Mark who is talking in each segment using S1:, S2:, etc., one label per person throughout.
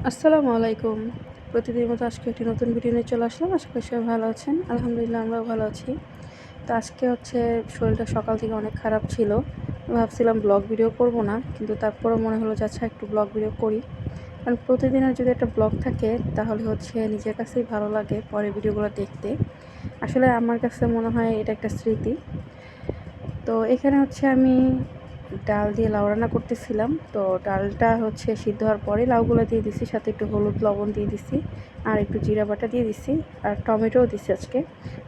S1: আসসালামু আলাইকুম। প্রতিদিনের মতো আজকে একটি নতুন ভিডিও নিয়ে চলে আসলাম। আশা করি সবাই ভালো আছেন। আলহামদুলিল্লাহ আমরাও ভালো আছি। তো আজকে শরীরটা সকাল থেকে অনেক খারাপ ছিল। ভাবছিলাম ব্লগ ভিডিও করব না। কিন্তু তারপরেও মনে হলো যে আচ্ছা একটু ব্লগ ভিডিও করি। কারণ প্রতিদিনের যদি একটা ব্লগ থাকে তাহলে নিজের কাছেই ভালো লাগে পরে ভিডিওগুলো দেখতে। আসলে আমার কাছে মনে হয় এটা একটা স্মৃতি। তো এখানে আমি ডাল দিয়ে লাউ রান্না করতেছিলাম। তো ডালটা সিদ্ধ হওয়ার পরে লাউগুলো দিয়ে দিছি, সাথে একটু হলুদ লবণ দিয়ে দিছি, আর একটু জিরা বাটা দিয়ে দিছি, আর টমেটোও দিছি। আজকে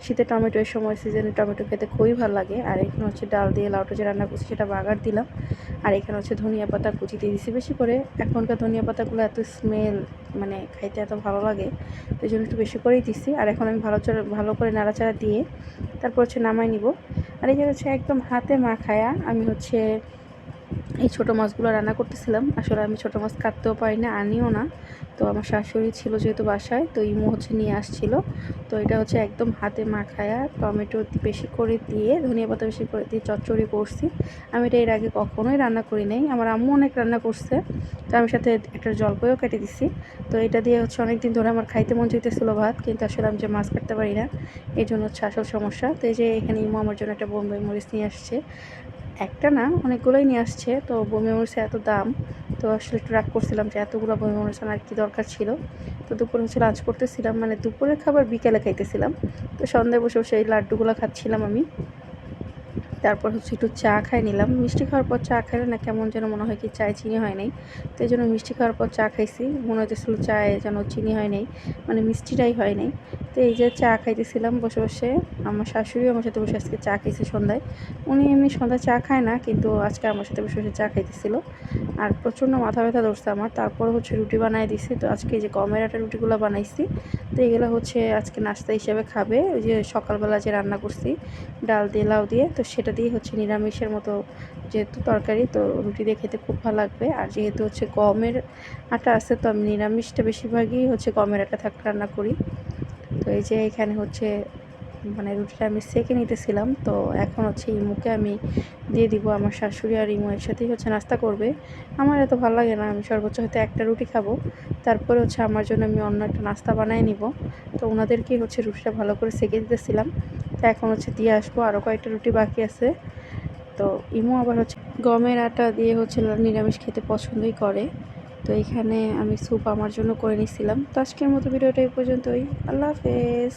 S1: শীতে টমেটো, এই সময় সিজনে টমেটো খেতে খুবই ভালো লাগে। আর এখানে ডাল দিয়ে লাউটা যে রান্না করছি সেটা বাগার দিলাম। আর এখানে ধনিয়া পাতা কুচি দিয়ে দিছি বেশি করে। এখনকার ধনিয়া পাতাগুলো এত স্মেল, মানে খাইতে এত ভালো লাগে, তো এই জন্য একটু বেশি করেই দিছি। আর এখন আমি ভালো করে নাড়াচাড়া দিয়ে তারপর নামাই নিব। আর এই যে একদম হাতে মাখায়া আমি এই ছোটো মাছগুলো রান্না করতেছিলাম। আসলে আমি ছোটো মাছ কাটতেও পারি না, আনিও না। তো আমার শাশুড়ি ছিল যেহেতু বাসায়, তো ইমো নিয়ে আসছিল। তো এটা একদম হাতে মাখায়া টমেটো বেশি করে দিয়ে, ধনিয়া পাতা বেশি করে দিয়ে চচ্চড়ি করছি। আমি এটা এর আগে কখনোই রান্না করি নাই। আমার আম্মু অনেক রান্না করছে, তো আমি সাথে একটা জলপাইও কেটে দিছি। তো এটা দিয়ে অনেক দিন ধরে আমার খাইতে মন চাইতেছিল ভাত, কিন্তু আসলে আমি যে মাছ কাটতে পারি না, এই জন্য আসল সমস্যা। তো এই যে এখানে ইমো আমার জন্য একটা বোম্বাই মরিচ নিয়ে আসছে। একটা না, অনেকগুলোই নিয়ে আসছে। তো বোম্বাই মরিচের এত দাম, তো আসলে একটু রাগ করছিলাম যে এতগুলো বোম্বাই মরিচ আনার কী দরকার ছিল। তো দুপুরে লাঞ্চ করতেছিলাম, মানে দুপুরের খাবার বিকেলে খাইতেছিলাম। তো সন্ধ্যায় বসে বসে এই লাড্ডুগুলো খাচ্ছিলাম আমি। তারপর একটু চা খাই নিলাম। মিষ্টি খাওয়ার পর চা খাইলে না কেমন যেন মনে হয় কি চায়ে চিনি হয় নাই। তো এই জন্য মিষ্টি খাওয়ার পর চা খাইছি। মনে হইতেছিল চায়ে যেন চিনি হয় নাই, মানে মিষ্টিটাই হয় নাই। তো এই যে চা খাইতেছিলাম বসে বসে। আমার শাশুড়িও আমার সাথে বসে আজকে চা খাইছে সন্ধ্যায়। উনি এমনি সন্ধ্যায় চা খায় না, কিন্তু আজকে আমার সাথে বসে বসে চা খাইতেছিল। আর প্রচণ্ড মাথা ব্যথা ধরছে আমার। তারপর রুটি বানাই দিছি। তো আজকে এই যে গমের আটা রুটিগুলো বানাইছি। তো এগুলো আজকে নাস্তা হিসেবে খাবে। ওই যে সকালবেলা যে রান্না করছি ডাল দিয়ে লাউ দিয়ে, তো সেটা দিয়ে নিরামিষের মতো যেহেতু তরকারি, তো রুটি দিয়ে খেতে খুব ভালো লাগবে। আর যেহেতু গমের আটা আছে, তো আমি নিরামিষটা বেশিরভাগই গমের আটা থাকতে রান্না করি। তো এই যে এখানে মানে রুটিটা আমি সেঁকে নিতেছিলাম। তো এখন ইমুকে আমি দিয়ে দিব। আমার শাশুড়ি আর ইমু একসাথেই নাস্তা করবে। আমার এত ভালো লাগে না, আমি সর্বোচ্চ হয়তো একটা রুটি খাবো। তারপরে আমার জন্য আমি অন্য একটা নাস্তা বানাই নিব। তো ওনাদেরকেই রুটিটা ভালো করে সেঁকে দিতেছিলাম। তো এখন দিয়ে আসবো, আরও কয়েকটা রুটি বাকি আছে। তো ইমু আবার গমের আটা দিয়ে নিরামিষ খেতে পছন্দই করে। তো এখানে আমি স্যুপ আমার জন্য করে নিছিলাম। তো আজকের মতো ভিডিওটা এই পর্যন্তই। আল্লাহ হাফেজ।